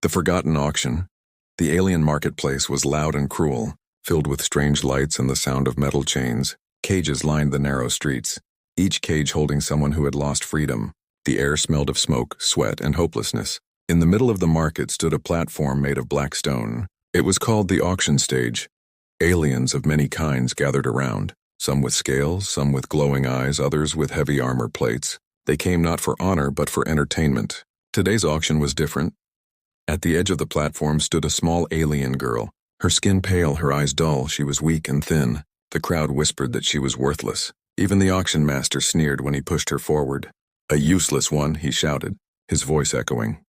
The Forgotten Auction. The alien marketplace was loud and cruel, filled with strange lights and the sound of metal chains. Cages lined the narrow streets, each cage holding someone who had lost freedom. The air smelled of smoke, sweat, and hopelessness. In the middle of the market stood a platform made of black stone. It was called the auction stage. Aliens of many kinds gathered around, some with scales, some with glowing eyes, others with heavy armor plates. They came not for honor but for entertainment. Today's auction was different. At the edge of the platform stood a small alien girl. Her skin pale, her eyes dull, she was weak and thin. The crowd whispered that she was worthless. Even the auction master sneered when he pushed her forward. "A useless one," he shouted, his voice echoing.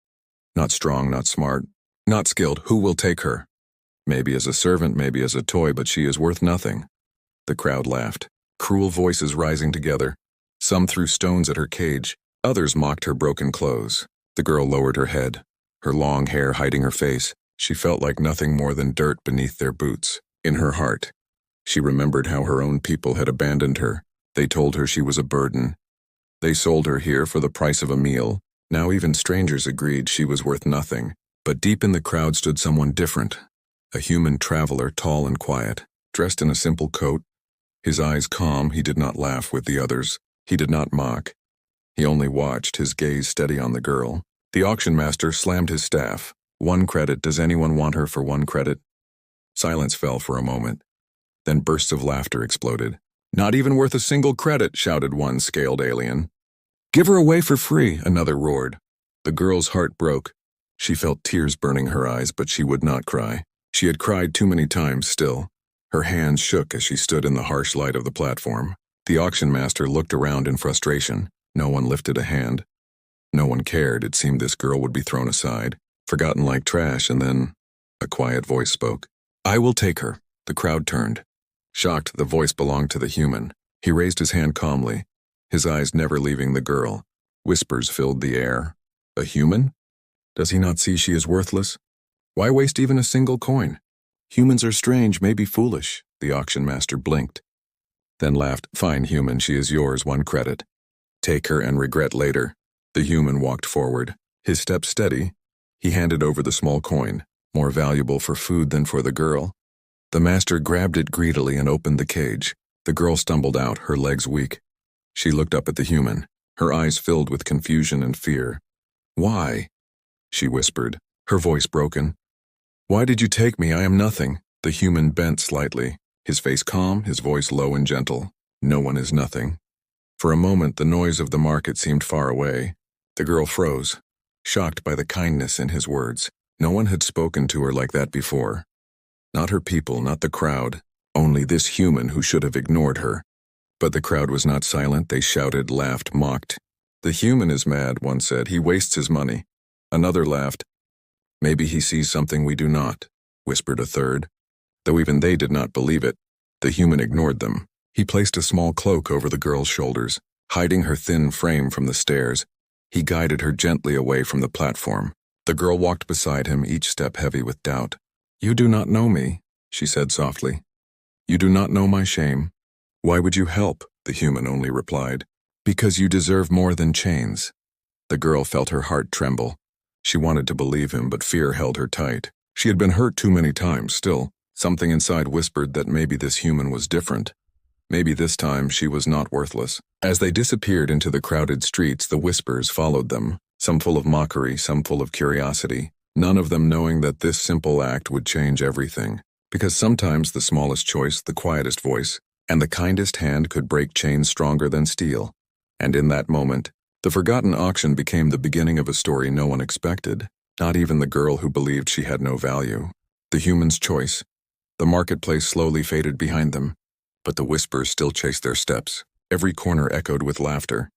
"Not strong, not smart, not skilled. Who will take her? Maybe as a servant, maybe as a toy, but she is worth nothing." The crowd laughed, cruel voices rising together. Some threw stones at her cage, others mocked her broken clothes. The girl lowered her head, her long hair hiding her face. She felt like nothing more than dirt beneath their boots. In her heart, she remembered how her own people had abandoned her. They told her she was a burden. They sold her here for the price of a meal. Now even strangers agreed she was worth nothing. But deep in the crowd stood someone different. A human traveler, tall and quiet, dressed in a simple coat. His eyes calm, he did not laugh with the others. He did not mock. He only watched, his gaze steady on the girl. The auction master slammed his staff. "1 credit. Does anyone want her for 1 credit? Silence fell for a moment. Then bursts of laughter exploded. "Not even worth a single credit," shouted one scaled alien. "Give her away for free," another roared. The girl's heart broke. She felt tears burning her eyes, but she would not cry. She had cried too many times still. Her hands shook as she stood in the harsh light of the platform. The auction master looked around in frustration. No one lifted a hand. No one cared. It seemed this girl would be thrown aside, forgotten like trash, and then a quiet voice spoke. "I will take her." The crowd turned. Shocked, the voice belonged to the human. He raised his hand calmly, his eyes never leaving the girl. Whispers filled the air. "A human? Does he not see she is worthless? Why waste even a single coin? Humans are strange, maybe foolish." The auction master blinked, then laughed. "Fine, human, she is yours, 1 credit. Take her and regret later." The human walked forward, his step steady. He handed over the small coin, more valuable for food than for the girl. The master grabbed it greedily and opened the cage. The girl stumbled out, her legs weak. She looked up at the human, her eyes filled with confusion and fear. "Why?" she whispered, her voice broken. "Why did you take me? I am nothing." The human bent slightly, his face calm, his voice low and gentle. "No one is nothing." For a moment, the noise of the market seemed far away. The girl froze, shocked by the kindness in his words. No one had spoken to her like that before. Not her people, not the crowd, only this human who should have ignored her. But the crowd was not silent. They shouted, laughed, mocked. "The human is mad," one said. "He wastes his money." Another laughed. "Maybe he sees something we do not," whispered a third. Though even they did not believe it, the human ignored them. He placed a small cloak over the girl's shoulders, hiding her thin frame from the stairs. He guided her gently away from the platform. The girl walked beside him, each step heavy with doubt. "You do not know me," she said softly. "You do not know my shame. Why would you help?" the human only replied. "Because you deserve more than chains." The girl felt her heart tremble. She wanted to believe him, but fear held her tight. She had been hurt too many times. Still, something inside whispered that maybe this human was different. Maybe this time she was not worthless. As they disappeared into the crowded streets, the whispers followed them, some full of mockery, some full of curiosity, none of them knowing that this simple act would change everything. Because sometimes the smallest choice, the quietest voice, and the kindest hand could break chains stronger than steel. And in that moment, the forgotten auction became the beginning of a story no one expected, not even the girl who believed she had no value. The human's choice. The marketplace slowly faded behind them, but the whispers still chased their steps. Every corner echoed with laughter.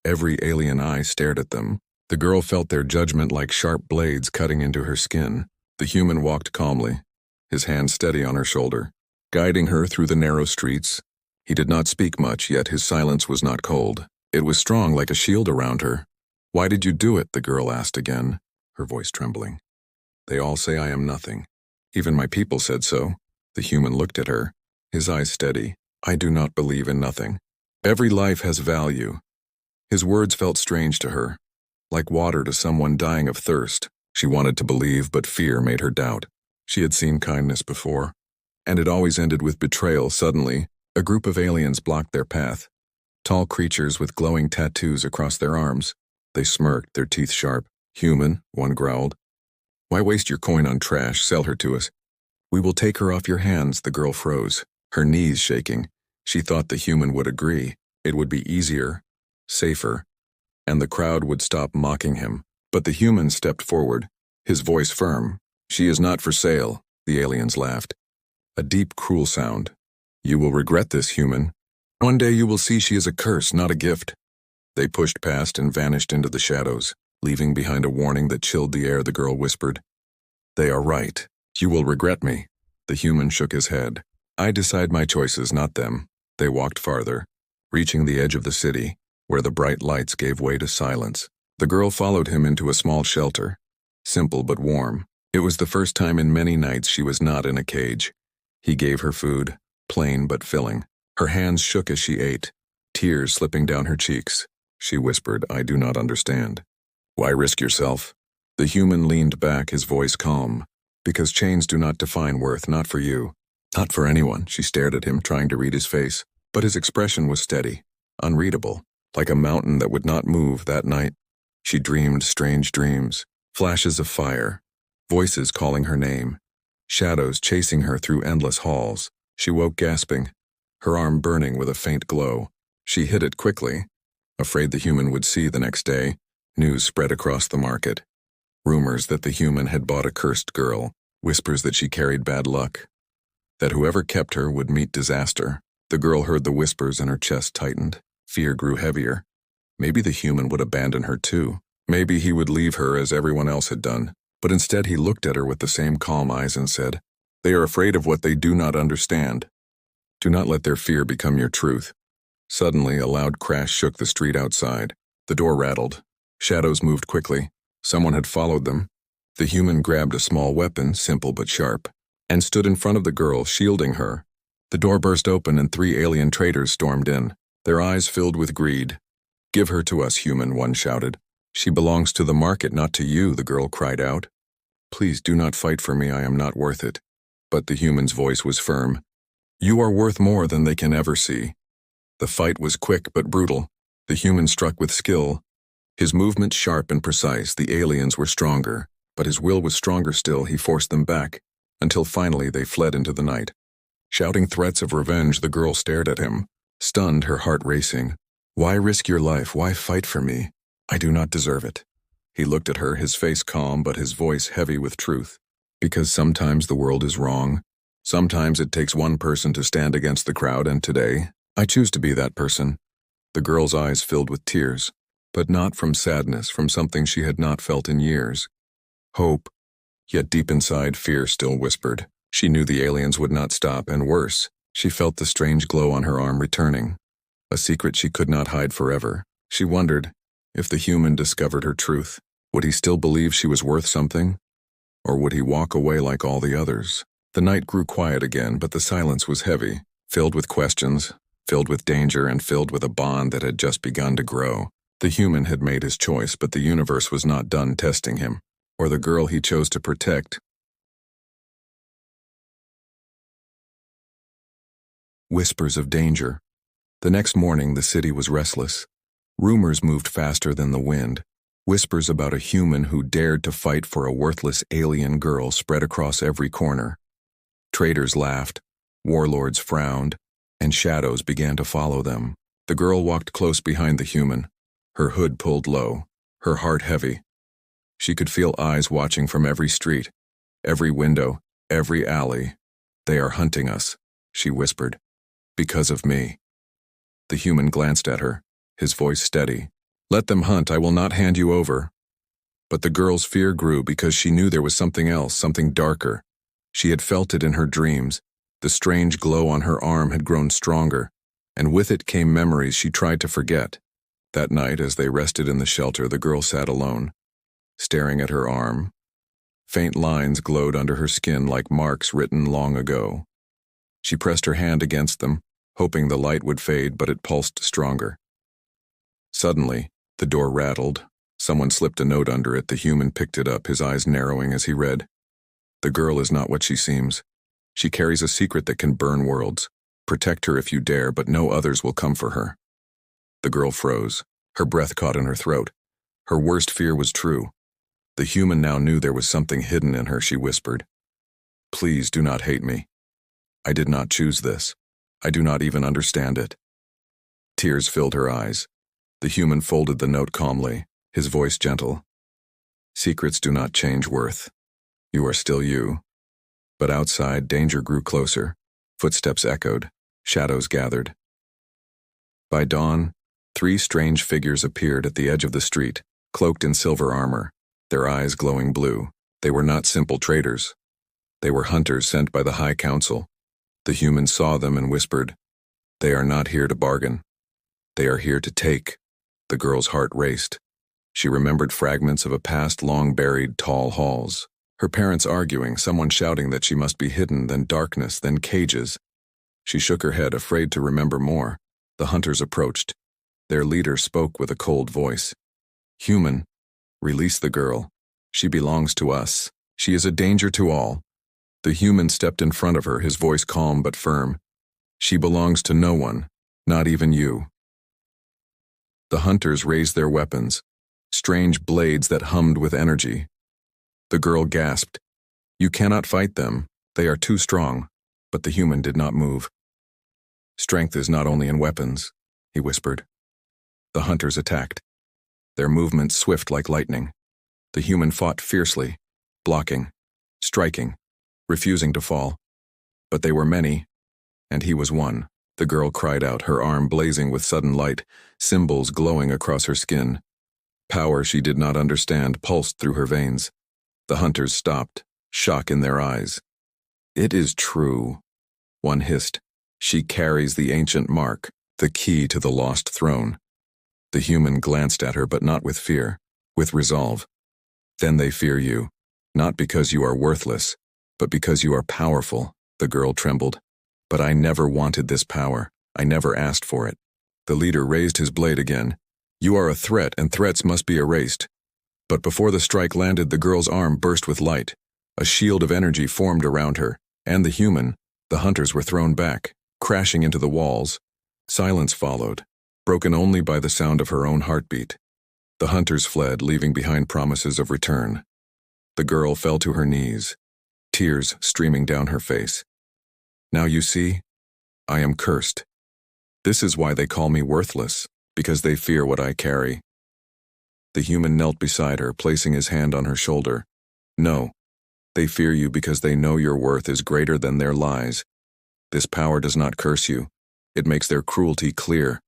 Every alien eye stared at them. The girl felt their judgment like sharp blades cutting into her skin. The human walked calmly, his hand steady on her shoulder, guiding her through the narrow streets. He did not speak much, yet his silence was not cold. It was strong, like a shield around her. "Why did you do it?" the girl asked again, her voice trembling. "They all say I am nothing. Even my people said so." The human looked at her, his eyes steady. "I do not believe in nothing. Every life has value." His words felt strange to her, like water to someone dying of thirst. She wanted to believe, but fear made her doubt. She had seen kindness before, and it always ended with betrayal. Suddenly, a group of aliens blocked their path. Tall creatures with glowing tattoos across their arms. They smirked, their teeth sharp. "Human," one growled. "Why waste your coin on trash? Sell her to us." "We will take her off your hands." The girl froze, her knees shaking. She thought the human would agree. It would be easier, safer, and the crowd would stop mocking him. But the human stepped forward, his voice firm. "She is not for sale." The aliens laughed. A deep, cruel sound. "You will regret this, human. One day you will see she is a curse, not a gift." They pushed past and vanished into the shadows, leaving behind a warning that chilled the air. The girl whispered, "They are right. You will regret me." The human shook his head. "I decide my choices, not them." They walked farther, reaching the edge of the city, where the bright lights gave way to silence. The girl followed him into a small shelter, simple but warm. It was the first time in many nights she was not in a cage. He gave her food, plain but filling. Her hands shook as she ate, tears slipping down her cheeks. She whispered, "I do not understand." "Why risk yourself?" The human leaned back, his voice calm. "Because chains do not define worth, not for you. Not for anyone." She stared at him, trying to read his face, but his expression was steady, unreadable, like a mountain that would not move. That night, she dreamed strange dreams, flashes of fire, voices calling her name, shadows chasing her through endless halls. She woke gasping, her arm burning with a faint glow. She hid it quickly, afraid the human would see. The next day, news spread across the market. Rumors that the human had bought a cursed girl, whispers that she carried bad luck, that whoever kept her would meet disaster. The girl heard the whispers and her chest tightened. Fear grew heavier. Maybe the human would abandon her too. Maybe he would leave her as everyone else had done. But instead he looked at her with the same calm eyes and said, "They are afraid of what they do not understand. Do not let their fear become your truth." Suddenly, a loud crash shook the street outside. The door rattled. Shadows moved quickly. Someone had followed them. The human grabbed a small weapon, simple but sharp, and stood in front of the girl, shielding her. The door burst open and 3 alien traders stormed in, their eyes filled with greed. "Give her to us, human," one shouted. "She belongs to the market, not to you," the girl cried out. "Please do not fight for me, I am not worth it." But the human's voice was firm. "You are worth more than they can ever see." The fight was quick but brutal. The human struck with skill, his movements sharp and precise. The aliens were stronger, but his will was stronger still. He forced them back, until finally they fled into the night. Shouting threats of revenge, the girl stared at him, stunned, her heart racing. "Why risk your life? Why fight for me? I do not deserve it." He looked at her, his face calm but his voice heavy with truth. "Because sometimes the world is wrong. Sometimes it takes one person to stand against the crowd, and today, I choose to be that person." The girl's eyes filled with tears, but not from sadness, from something she had not felt in years. Hope. Yet deep inside, fear still whispered. She knew the aliens would not stop, and worse, she felt the strange glow on her arm returning. A secret she could not hide forever. She wondered, if the human discovered her truth, would he still believe she was worth something? Or would he walk away like all the others? The night grew quiet again, but the silence was heavy, filled with questions, filled with danger, and filled with a bond that had just begun to grow. The human had made his choice, but the universe was not done testing him, or the girl he chose to protect. Whispers of danger. The next morning, the city was restless. Rumors moved faster than the wind. Whispers about a human who dared to fight for a worthless alien girl spread across every corner. Traders laughed, warlords frowned, and shadows began to follow them. The girl walked close behind the human, her hood pulled low, her heart heavy. She could feel eyes watching from every street, every window, every alley. "They are hunting us," she whispered. "Because of me." The human glanced at her, his voice steady. "Let them hunt, I will not hand you over." But the girl's fear grew because she knew there was something else, something darker. She had felt it in her dreams. The strange glow on her arm had grown stronger, and with it came memories she tried to forget. That night, as they rested in the shelter, the girl sat alone, staring at her arm. Faint lines glowed under her skin like marks written long ago. She pressed her hand against them, hoping the light would fade, but it pulsed stronger. Suddenly, the door rattled. Someone slipped a note under it. The human picked it up, his eyes narrowing as he read. The girl is not what she seems. She carries a secret that can burn worlds. Protect her if you dare, but no others will come for her. The girl froze. Her breath caught in her throat. Her worst fear was true. The human now knew there was something hidden in her. She whispered, "Please do not hate me. I did not choose this. I do not even understand it." Tears filled her eyes. The human folded the note calmly, his voice gentle. "Secrets do not change worth. You are still you." But outside, danger grew closer. Footsteps echoed. Shadows gathered. By dawn, 3 strange figures appeared at the edge of the street, cloaked in silver armor, their eyes glowing blue. They were not simple traders. They were hunters sent by the High Council. The human saw them and whispered, "They are not here to bargain. They are here to take." The girl's heart raced. She remembered fragments of a past long buried tall halls. Her parents arguing, someone shouting that she must be hidden, then darkness, then cages. She shook her head, afraid to remember more. The hunters approached. Their leader spoke with a cold voice. "Human, release the girl. She belongs to us. She is a danger to all." The human stepped in front of her, his voice calm but firm. "She belongs to no one, not even you." The hunters raised their weapons, strange blades that hummed with energy. The girl gasped. "You cannot fight them. They are too strong." But the human did not move. "Strength is not only in weapons," he whispered. The hunters attacked, their movements swift like lightning. The human fought fiercely, blocking, striking, refusing to fall. But they were many, and he was one. The girl cried out, her arm blazing with sudden light, symbols glowing across her skin. Power she did not understand pulsed through her veins. The hunters stopped, shock in their eyes. "It is true," one hissed. "She carries the ancient mark, the key to the lost throne." The human glanced at her, but not with fear, with resolve. "Then they fear you, not because you are worthless, but because you are powerful." The girl trembled. "But I never wanted this power. I never asked for it." The leader raised his blade again. "You are a threat, and threats must be erased." But before the strike landed, the girl's arm burst with light. A shield of energy formed around her, and the human. The hunters were thrown back, crashing into the walls. Silence followed, broken only by the sound of her own heartbeat. The hunters fled, leaving behind promises of return. The girl fell to her knees, tears streaming down her face. "Now you see, I am cursed. This is why they call me worthless, because they fear what I carry." The human knelt beside her, placing his hand on her shoulder. "No, they fear you because they know your worth is greater than their lies. This power does not curse you. It makes their cruelty clear."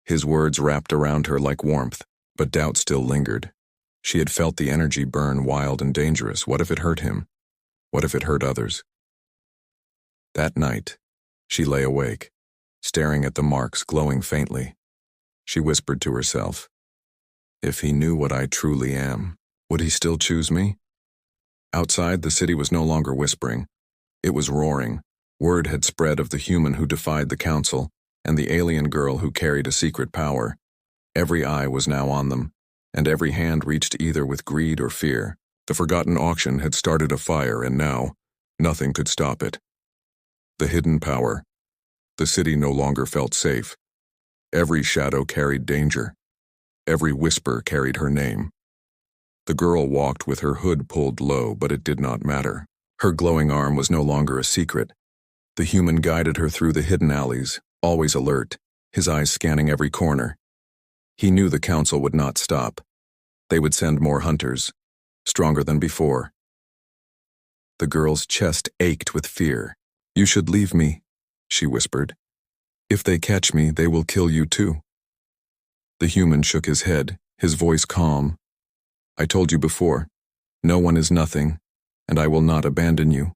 His words wrapped around her like warmth, but doubt still lingered. She had felt the energy burn wild and dangerous. What if it hurt him? What if it hurt others? That night, she lay awake, staring at the marks glowing faintly. She whispered to herself, "If he knew what I truly am, would he still choose me?" Outside, the city was no longer whispering. It was roaring. Word had spread of the human who defied the council, and the alien girl who carried a secret power. Every eye was now on them, and every hand reached either with greed or fear. The forgotten auction had started a fire, and now, nothing could stop it. The hidden power. The city no longer felt safe. Every shadow carried danger. Every whisper carried her name. The girl walked with her hood pulled low, but it did not matter. Her glowing arm was no longer a secret. The human guided her through the hidden alleys, always alert, his eyes scanning every corner. He knew the council would not stop. They would send more hunters, stronger than before. The girl's chest ached with fear. "You should leave me," she whispered. "If they catch me, they will kill you too." The human shook his head, his voice calm. "I told you before, no one is nothing, and I will not abandon you."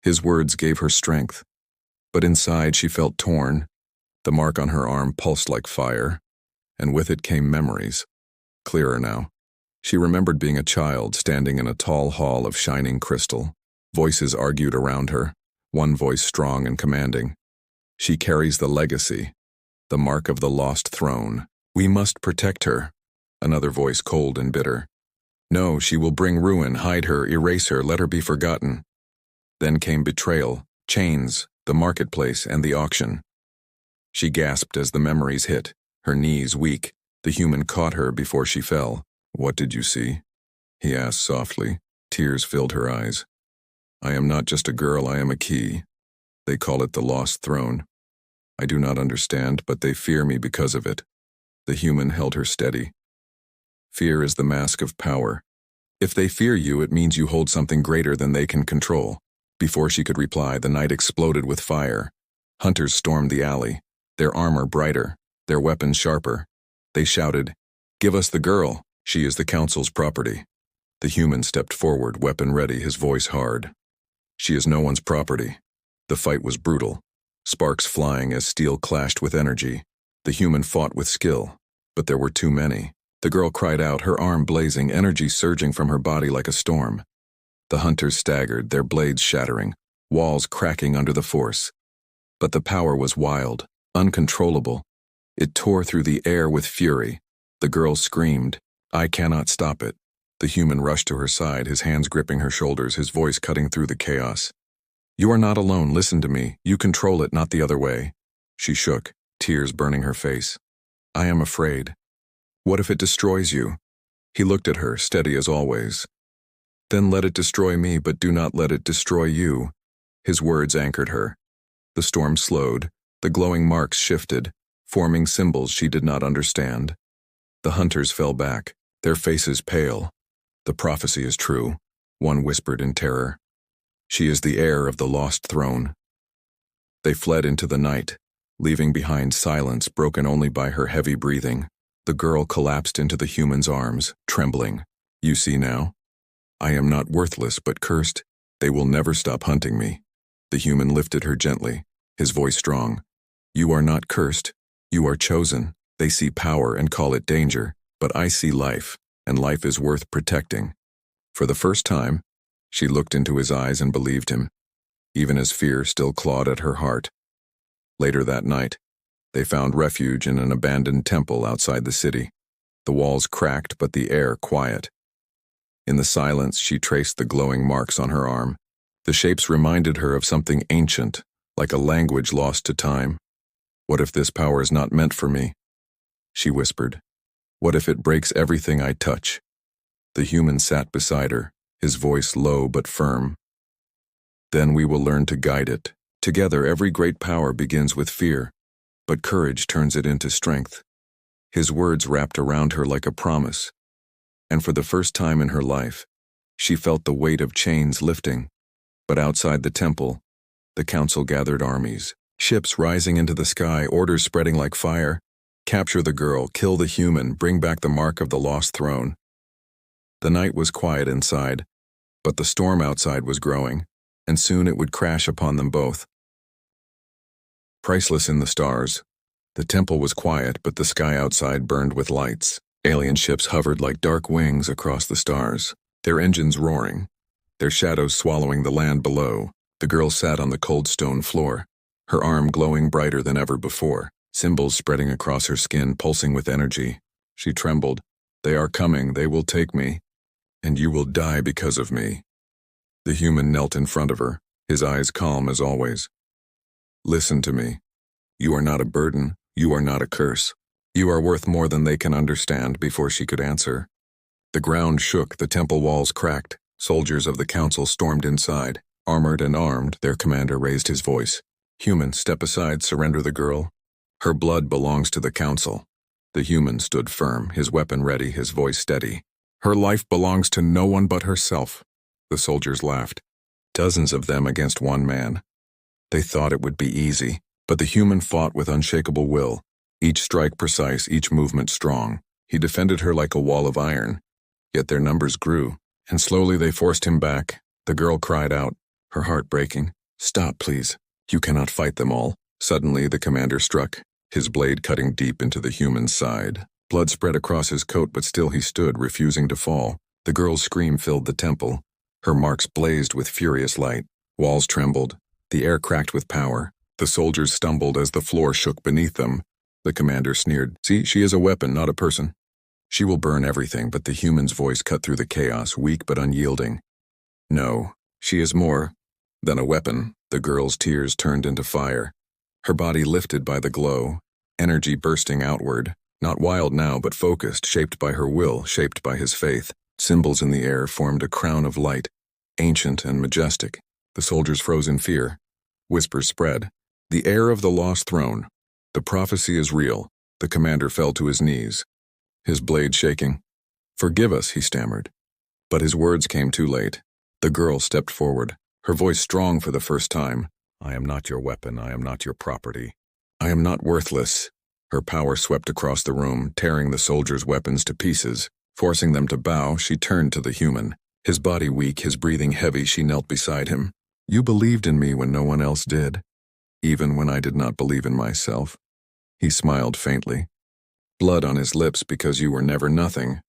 His words gave her strength, but inside she felt torn. The mark on her arm pulsed like fire, and with it came memories. Clearer now. She remembered being a child, standing in a tall hall of shining crystal. Voices argued around her, one voice strong and commanding. "She carries the legacy, the mark of the lost throne. We must protect her." Another voice cold and bitter. No, she will bring ruin, hide her, erase her, let her be forgotten. Then came betrayal, chains, the marketplace, and the auction. She gasped as the memories hit, her knees weak. The human caught her before she fell. What did you see? He asked softly. Tears filled her eyes. I am not just a girl, I am a key. They call it the lost throne. I do not understand, but they fear me because of it. The human held her steady. Fear is the mask of power. If they fear you, it means you hold something greater than they can control. Before she could reply, the night exploded with fire. Hunters stormed the alley, their armor brighter, their weapons sharper. They shouted, "Give us the girl, she is the council's property." The human stepped forward, weapon ready, his voice hard. She is no one's property. The fight was brutal, sparks flying as steel clashed with energy. The human fought with skill, but there were too many. The girl cried out, her arm blazing, energy surging from her body like a storm. The hunters staggered, their blades shattering, walls cracking under the force. But the power was wild, uncontrollable. It tore through the air with fury. The girl screamed, "I cannot stop it." The human rushed to her side, his hands gripping her shoulders, his voice cutting through the chaos. "You are not alone, listen to me. You control it, not the other way." She shook, tears burning her face. "I am afraid. What if it destroys you?" He looked at her, steady as always. "Then let it destroy me, but do not let it destroy you." His words anchored her. The storm slowed, the glowing marks shifted, forming symbols she did not understand. The hunters fell back, their faces pale. "The prophecy is true," one whispered in terror. "She is the heir of the lost throne." They fled into the night, leaving behind silence broken only by her heavy breathing. The girl collapsed into the human's arms, trembling. "You see now? I am not worthless but cursed. They will never stop hunting me." The human lifted her gently, his voice strong. "You are not cursed. You are chosen. They see power and call it danger, but I see life, and life is worth protecting." For the first time, she looked into his eyes and believed him, even as fear still clawed at her heart. Later that night, they found refuge in an abandoned temple outside the city. The walls cracked, but the air quiet. In the silence, she traced the glowing marks on her arm. The shapes reminded her of something ancient, like a language lost to time. "What if this power is not meant for me?" she whispered. "What if it breaks everything I touch?" The human sat beside her, his voice low but firm. "Then we will learn to guide it. Together, every great power begins with fear, but courage turns it into strength." His words wrapped around her like a promise, and for the first time in her life, she felt the weight of chains lifting. But outside the temple, the council gathered armies, ships rising into the sky, orders spreading like fire. Capture the girl, kill the human, bring back the mark of the lost throne. The night was quiet inside, but the storm outside was growing, and soon it would crash upon them both. Priceless in the stars, the temple was quiet, but the sky outside burned with lights. Alien ships hovered like dark wings across the stars, their engines roaring, their shadows swallowing the land below. The girl sat on the cold stone floor, her arm glowing brighter than ever before, symbols spreading across her skin, pulsing with energy. She trembled. "They are coming, they will take me, and you will die because of me." The human knelt in front of her, his eyes calm as always. "Listen to me. You are not a burden, you are not a curse. You are worth more than they can understand." Before she could answer, the ground shook, the temple walls cracked. Soldiers of the council stormed inside. Armored and armed, their commander raised his voice. "Human, step aside, surrender the girl. Her blood belongs to the council." The human stood firm, his weapon ready, his voice steady. "Her life belongs to no one but herself." The soldiers laughed, dozens of them against one man. They thought it would be easy, but the human fought with unshakable will, each strike precise, each movement strong. He defended her like a wall of iron, yet their numbers grew, and slowly they forced him back. The girl cried out, her heart breaking, "Stop, please. You cannot fight them all." Suddenly the commander struck, his blade cutting deep into the human's side. Blood spread across his coat, but still he stood, refusing to fall. The girl's scream filled the temple. Her marks blazed with furious light. Walls trembled. The air cracked with power. The soldiers stumbled as the floor shook beneath them. The commander sneered, "See, she is a weapon, not a person." She will burn everything, but the human's voice cut through the chaos, weak but unyielding. No, she is more than a weapon. The girl's tears turned into fire. Her body lifted by the glow, energy bursting outward, not wild now but focused, shaped by her will, shaped by his faith. Symbols in the air formed a crown of light, ancient and majestic. The soldiers froze in fear. Whispers spread. The heir of the lost throne. The prophecy is real. The commander fell to his knees, his blade shaking. "Forgive us," he stammered. But his words came too late. The girl stepped forward, her voice strong for the first time. "I am not your weapon. I am not your property. I am not worthless." Her power swept across the room, tearing the soldiers' weapons to pieces. Forcing them to bow, she turned to the human. His body weak, his breathing heavy, she knelt beside him. "You believed in me when no one else did, even when I did not believe in myself." He smiled faintly, blood on his lips because you were never nothing.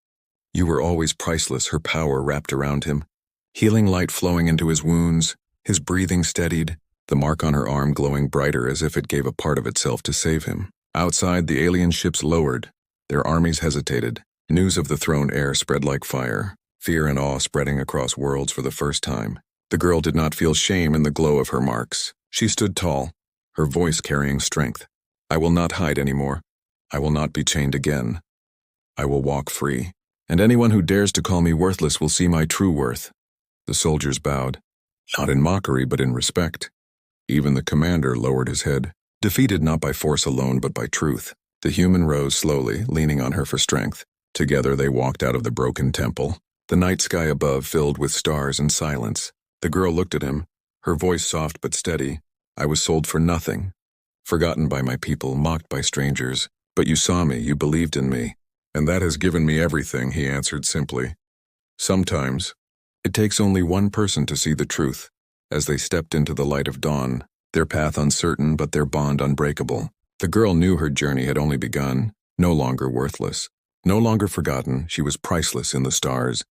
You were always priceless. Her power wrapped around him, healing light flowing into his wounds. His breathing steadied, the mark on her arm glowing brighter as if it gave a part of itself to save him. Outside, the alien ships lowered. Their armies hesitated. News of the throne heir spread like fire, fear and awe spreading across worlds for the first time. The girl did not feel shame in the glow of her marks. She stood tall, her voice carrying strength. "I will not hide anymore. I will not be chained again. I will walk free. And anyone who dares to call me worthless will see my true worth." The soldiers bowed, not in mockery but in respect. Even the commander lowered his head, defeated not by force alone but by truth. The human rose slowly, leaning on her for strength. Together they walked out of the broken temple, the night sky above filled with stars and silence. The girl looked at him, her voice soft but steady. "I was sold for nothing, forgotten by my people, mocked by strangers. But you saw me, you believed in me. And that has given me everything," he answered simply. "Sometimes, it takes only one person to see the truth." As they stepped into the light of dawn, their path uncertain but their bond unbreakable, the girl knew her journey had only begun. No longer worthless, no longer forgotten, she was priceless in the stars.